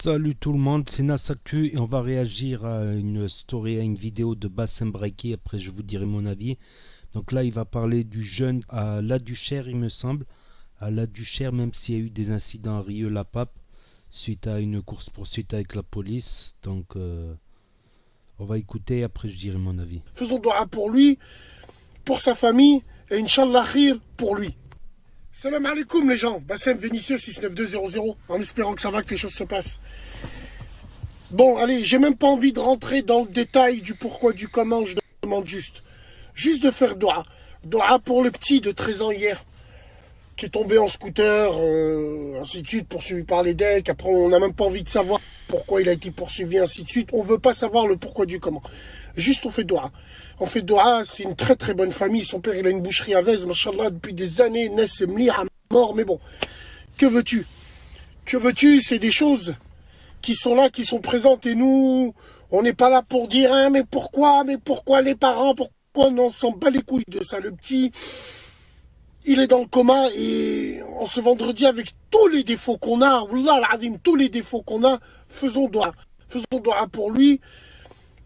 Salut tout le monde, c'est Nassactu et on va réagir à une story, à une vidéo de Bassem Braiki. Après, je vous dirai mon avis. Donc là, il va parler du jeune à La Duchère, il me semble. À La Duchère, même s'il y a eu des incidents à Rieux-la-Pape suite à une course-poursuite avec la police. Donc, on va écouter et après, je dirai mon avis. Faisons dua pour lui, pour sa famille et Inch'Allah khir pour lui. Salam alaikum les gens, Bassem Vénitieux 69200, en espérant que ça va, que les choses se passent. Bon, allez, j'ai même pas envie de rentrer dans le détail du pourquoi, du comment, je demande juste de faire dua. Dua pour le petit de 13 ans hier, qui est tombé en scooter, ainsi de suite, poursuivi par les decks. Après, on n'a même pas envie de savoir pourquoi il a été poursuivi, ainsi de suite. On veut pas savoir le pourquoi du comment. Juste, on fait dua. On fait dua, c'est une très très bonne famille. Son père, il a une boucherie à Vez, machallah, depuis des années. Ness Mliha, mort, mais bon. Que veux-tu? Que veux-tu? C'est des choses qui sont là, qui sont présentes. Et nous, on n'est pas là pour dire, hein, mais pourquoi les parents, pourquoi on s'en bat les couilles de ça? Le petit, il est dans le coma et en ce vendredi, avec tous les défauts qu'on a, Wallah al-Azim, tous les défauts qu'on a, faisons dua. Faisons dua pour lui,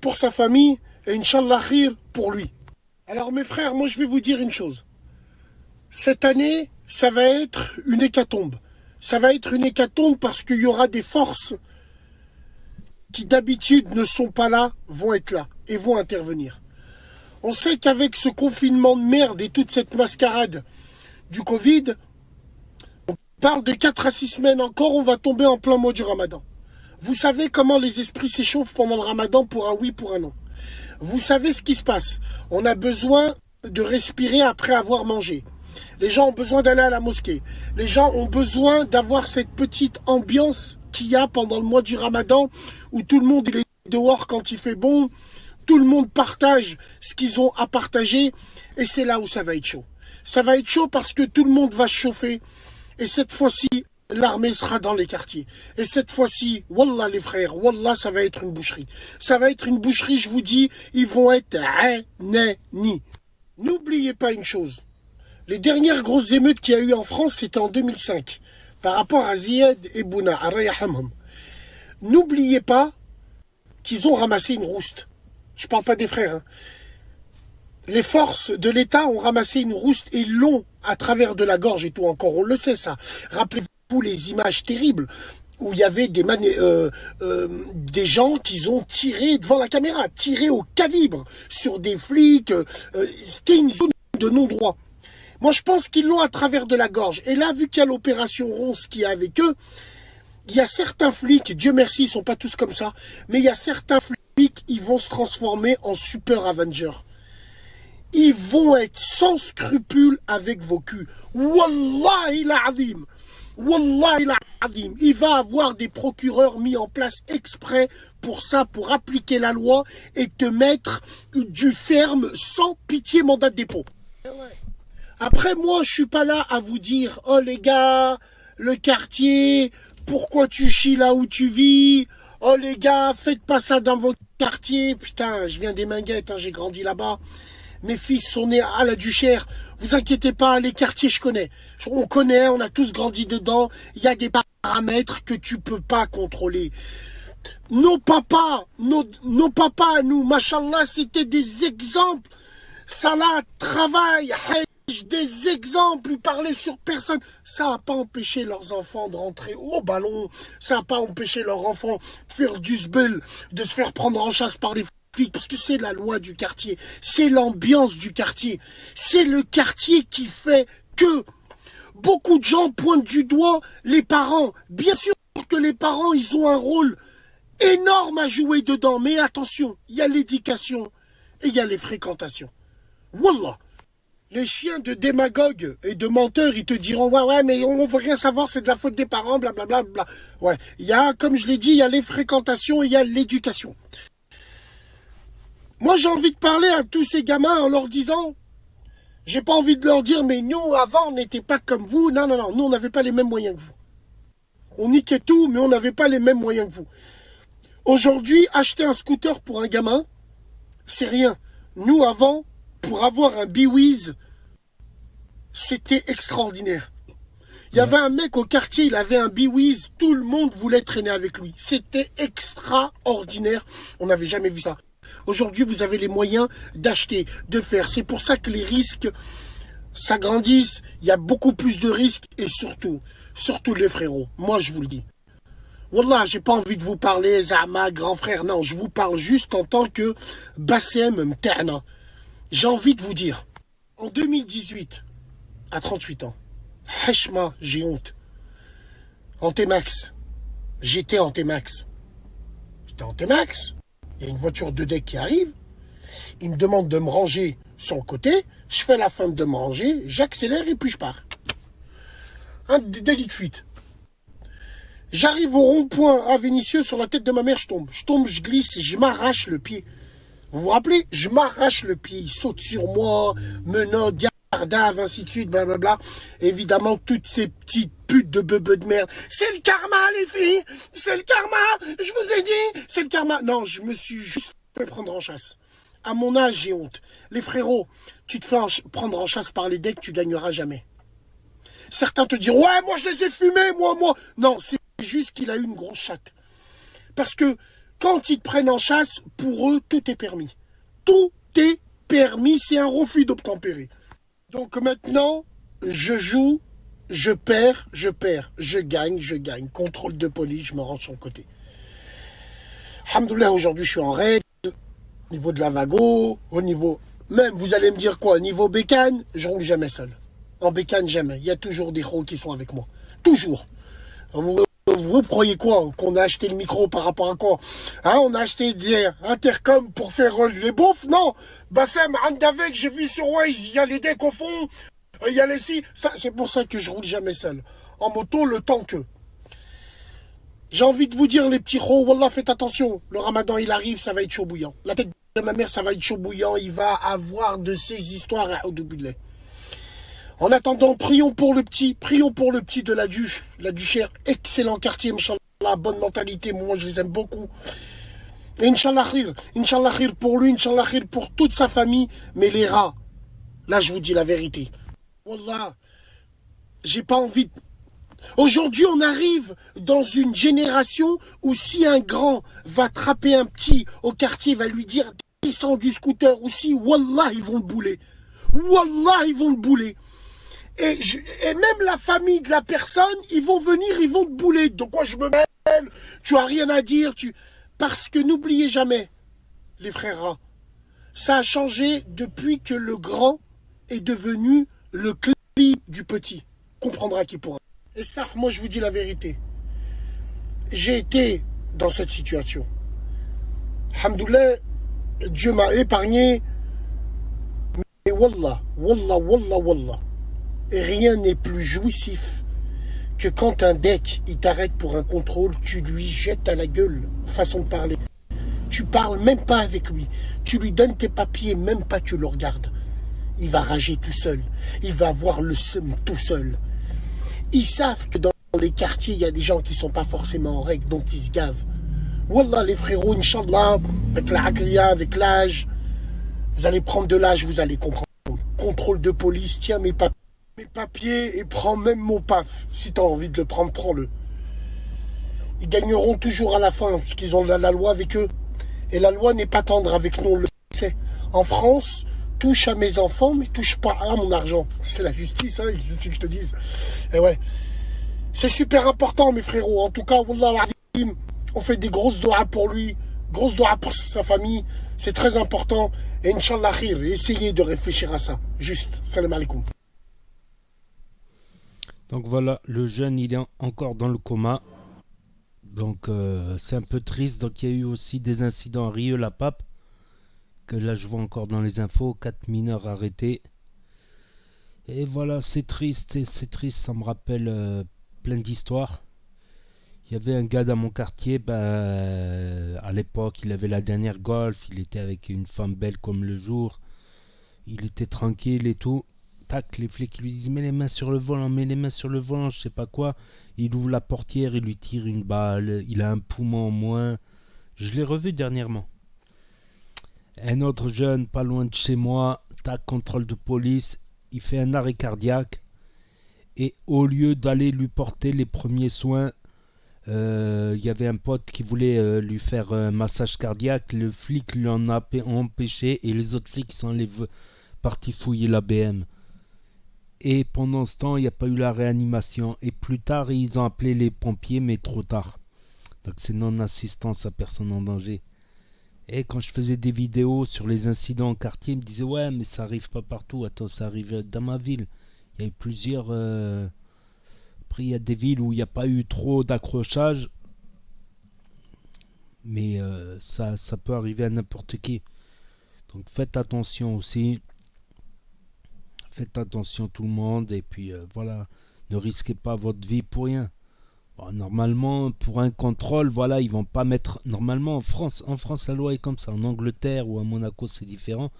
pour sa famille et Inch'Allah khir pour lui. Alors mes frères, moi je vais vous dire une chose. Cette année, ça va être une hécatombe. Ça va être une hécatombe parce qu'il y aura des forces qui d'habitude ne sont pas là, vont être là et vont intervenir. On sait qu'avec ce confinement de merde et toute cette mascarade du Covid, on parle de 4 à 6 semaines encore, on va tomber en plein mois du Ramadan. Vous savez comment les esprits s'échauffent pendant le Ramadan pour un oui, pour un non. Vous savez ce qui se passe. On a besoin de respirer après avoir mangé. Les gens ont besoin d'aller à la mosquée. Les gens ont besoin d'avoir cette petite ambiance qu'il y a pendant le mois du Ramadan où tout le monde il est dehors quand il fait bon. Tout le monde partage ce qu'ils ont à partager. Et c'est là où ça va être chaud. Ça va être chaud parce que tout le monde va se chauffer. Et cette fois-ci, l'armée sera dans les quartiers. Et cette fois-ci, Wallah les frères, Wallah ça va être une boucherie. Ça va être une boucherie, je vous dis, ils vont être ni. N'oubliez pas une chose. Les dernières grosses émeutes qu'il y a eu en France, c'était en 2005. Par rapport à Ziad et Bouna, à Raya Hamham. N'oubliez pas qu'ils ont ramassé une rouste. Je parle pas des frères. Hein. Les forces de l'État ont ramassé une rouste et l'ont à travers de la gorge et tout encore. On le sait ça. Rappelez-vous les images terribles où il y avait des gens qui ont tiré devant la caméra, tiré au calibre sur des flics. C'était une zone de non-droit. Moi, je pense qu'ils l'ont à travers de la gorge. Et là, vu qu'il y a l'opération Ronce qui est avec eux, il y a certains flics, Dieu merci, ils sont pas tous comme ça, mais il y a certains flics, ils vont se transformer en super Avengers. Ils vont être sans scrupules avec vos culs. Wallahi l'azim. Wallahi l'azim. Il va avoir des procureurs mis en place exprès pour ça, pour appliquer la loi et te mettre du ferme sans pitié mandat de dépôt. Après, moi, je suis pas là à vous dire, oh les gars, le quartier, pourquoi tu chies là où tu vis? Oh les gars, faites pas ça dans vos quartiers. Putain, je viens des Minguettes, hein, j'ai grandi là-bas. Mes fils sont nés à La Duchère. Vous inquiétez pas, les quartiers, je connais. On connaît, on a tous grandi dedans. Il y a des paramètres que tu peux pas contrôler. Nos papas à nous, machallah, c'était des exemples. Salah, travail, des exemples, ils parlaient sur personne. Ça n'a pas empêché leurs enfants de rentrer au ballon. Ça n'a pas empêché leurs enfants de faire du sbel, de se faire prendre en chasse par les flics. Parce que c'est la loi du quartier. C'est l'ambiance du quartier. C'est le quartier qui fait que beaucoup de gens pointent du doigt les parents. Bien sûr que les parents, ils ont un rôle énorme à jouer dedans. Mais attention, il y a l'éducation et il y a les fréquentations. Wallah. Les chiens de démagogues et de menteurs, ils te diront ouais mais on veut rien savoir, c'est de la faute des parents, blablabla. Bla, bla. Ouais, il y a, comme je l'ai dit, il y a les fréquentations et il y a l'éducation. Moi j'ai envie de parler à tous ces gamins en leur disant, j'ai pas envie de leur dire mais nous avant on n'était pas comme vous, non, nous on n'avait pas les mêmes moyens que vous. On niquait tout mais on n'avait pas les mêmes moyens que vous. Aujourd'hui, acheter un scooter pour un gamin, c'est rien. Nous avant, pour avoir un Biwiz, c'était extraordinaire. Il y avait un mec au quartier, il avait un biwiz, tout le monde voulait traîner avec lui. C'était extraordinaire, on n'avait jamais vu ça. Aujourd'hui, vous avez les moyens d'acheter, de faire. C'est pour ça que les risques s'agrandissent, il y a beaucoup plus de risques et surtout les frérots, moi je vous le dis. Wallah, j'ai pas envie de vous parler, Zama, grand frère, non, je vous parle juste en tant que Bassem Mtana. J'ai envie de vous dire, en 2018, à 38 ans, Heshma, j'ai honte. En T-Max, j'étais en T-Max. J'étais en T-Max, il y a une voiture de deck qui arrive, il me demande de me ranger sur le côté, je fais la fin de me ranger, j'accélère et puis je pars. Un délit de fuite. J'arrive au rond-point à Vénissieux, sur la tête de ma mère, je tombe, je glisse, je m'arrache le pied. Vous vous rappelez? Je m'arrache le pied, il saute sur moi, menotte, gardave, ainsi de suite, blablabla. Évidemment, toutes ces petites putes de bebe de merde. C'est le karma, les filles! C'est le karma! Je vous ai dit! C'est le karma! Non, je me suis juste fait prendre en chasse. À mon âge, j'ai honte. Les frérots, tu te fais prendre en chasse par les decks, tu gagneras jamais. Certains te diront, ouais, moi je les ai fumés, moi. Non, c'est juste qu'il a eu une grosse chatte. Parce que quand ils te prennent en chasse, pour eux, tout est permis. Tout est permis, c'est un refus d'obtempérer. Donc maintenant, je joue, je perds, je gagne. Contrôle de police, je me range sur le côté. Alhamdoulilah, aujourd'hui je suis en règle. Au niveau de la vago, au niveau... Même, vous allez me dire quoi? Au niveau bécane, je roule jamais seul. En bécane, jamais. Il y a toujours des gros qui sont avec moi. Toujours. Vous croyez quoi? Qu'on a acheté le micro par rapport à quoi? Hein, on a acheté des intercoms pour faire les beaufs? Non. Bassem, Andavek, j'ai vu sur Waze, il y a les decks au fond, il y a les si. C'est pour ça que je roule jamais seul. En moto, le temps que. J'ai envie de vous dire, les petits ros, wallah, faites attention. Le ramadan, il arrive, ça va être chaud bouillant. La tête de ma mère, ça va être chaud bouillant. Il va avoir de ces histoires au début de lait. En attendant, prions pour le petit de la Duchère. Excellent quartier, Inch'Allah, bonne mentalité. Moi, je les aime beaucoup. Et Inch'Allah khir pour lui, Inch'Allah khir pour toute sa famille. Mais les rats, là, je vous dis la vérité. Wallah, j'ai pas envie de... Aujourd'hui, on arrive dans une génération où si un grand va attraper un petit au quartier, va lui dire descends du scooter, ou si, wallah, ils vont le bouler. Wallah, ils vont le bouler. Et même la famille de la personne, ils vont venir, ils vont te bouler. Donc quoi, je me mêle, tu as rien à dire, parce que n'oubliez jamais, les frères rats, ça a changé depuis que le grand est devenu le clip du petit. Comprendra qui pourra. Et ça, moi je vous dis la vérité. J'ai été dans cette situation. Alhamdoulilah, Dieu m'a épargné. Mais wallah. Rien n'est plus jouissif que quand un deck, il t'arrête pour un contrôle, tu lui jettes à la gueule, façon de parler. Tu parles même pas avec lui. Tu lui donnes tes papiers, même pas tu le regardes. Il va rager tout seul. Il va avoir le seum tout seul. Ils savent que dans les quartiers, il y a des gens qui sont pas forcément en règle, donc ils se gavent. Wallah, les frérots, Inch'Allah, avec la aklia, avec l'âge, vous allez prendre de l'âge, vous allez comprendre. Contrôle de police, tiens mes papiers et prends même mon paf. Si tu as envie de le prendre, prends-le. Ils gagneront toujours à la fin, parce qu'ils ont la loi avec eux. Et la loi n'est pas tendre avec nous, on le sait. En France, touche à mes enfants, mais touche pas à mon argent. C'est la justice, hein, c'est ce que je te dise. Et ouais. C'est super important, mes frérots. En tout cas, wallah al-azim, on fait des grosses doigts pour lui, grosses doigts pour sa famille. C'est très important. Et Inch'Allah khir, essayez de réfléchir à ça. Juste. Salam alaikum. Donc voilà, le jeune, il est encore dans le coma. Donc c'est un peu triste. Donc il y a eu aussi des incidents à Rieux-la-Pape, que là je vois encore dans les infos, 4 mineurs arrêtés. Et voilà, c'est triste, ça me rappelle plein d'histoires. Il y avait un gars dans mon quartier, à l'époque, il avait la dernière Golf, il était avec une femme belle comme le jour, il était tranquille et tout. Tac, les flics lui disent mets les mains sur le volant, je sais pas quoi. Il ouvre la portière, il lui tire une balle, il a un poumon en moins. Je l'ai revu dernièrement. Un autre jeune, pas loin de chez moi, tac, contrôle de police, il fait un arrêt cardiaque. Et au lieu d'aller lui porter les premiers soins, il y avait un pote qui voulait lui faire un massage cardiaque. Le flic lui en a empêché et les autres flics sont partis fouiller la BM. Et pendant ce temps, il n'y a pas eu la réanimation. Et plus tard, ils ont appelé les pompiers, mais trop tard. Donc c'est non-assistance à personne en danger. Et quand je faisais des vidéos sur les incidents en quartier, ils me disaient ouais, mais ça arrive pas partout. Attends, ça arrive dans ma ville. Il y a eu plusieurs. Après, il y a des villes où il n'y a pas eu trop d'accrochage. Mais ça peut arriver à n'importe qui. Donc faites attention aussi. Faites attention tout le monde. Et puis voilà. Ne risquez pas votre vie pour rien. Bon, normalement, pour un contrôle, voilà, ils vont pas mettre. Normalement, en France, la loi est comme ça. En Angleterre ou à Monaco, c'est différent.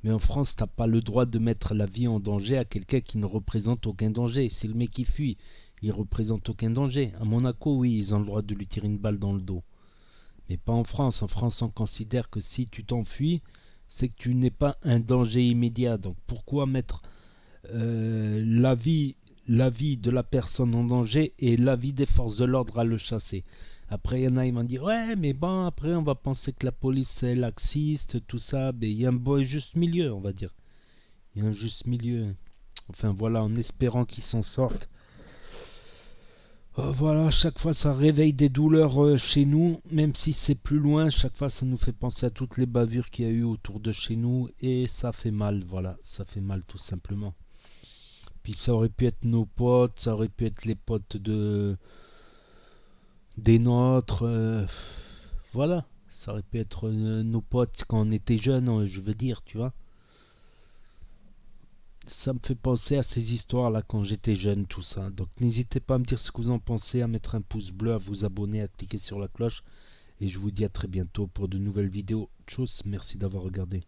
Mais en France, t'as pas le droit de mettre la vie en danger à quelqu'un qui ne représente aucun danger. Si le mec qui fuit, il représente aucun danger. À Monaco, oui, ils ont le droit de lui tirer une balle dans le dos. Mais pas en France. En France, on considère que si tu t'enfuis, c'est que tu n'es pas un danger immédiat. Donc pourquoi mettre la vie de la personne en danger et la vie des forces de l'ordre à le chasser? Après, il y en a, ils vont dire ouais, mais bon, après, on va penser que la police est laxiste, tout ça. Mais il y a un bon juste milieu, on va dire. Il y a un juste milieu. Enfin, voilà, en espérant qu'ils s'en sortent. Voilà, chaque fois ça réveille des douleurs chez nous, même si c'est plus loin, chaque fois ça nous fait penser à toutes les bavures qu'il y a eu autour de chez nous et ça fait mal, voilà, ça fait mal tout simplement. Puis ça aurait pu être nos potes, ça aurait pu être les potes des nôtres, voilà, ça aurait pu être nos potes quand on était jeunes, je veux dire, tu vois. Ça me fait penser à ces histoires-là quand j'étais jeune, tout ça. Donc n'hésitez pas à me dire ce que vous en pensez, à mettre un pouce bleu, à vous abonner, à cliquer sur la cloche. Et je vous dis à très bientôt pour de nouvelles vidéos. Tchuss, merci d'avoir regardé.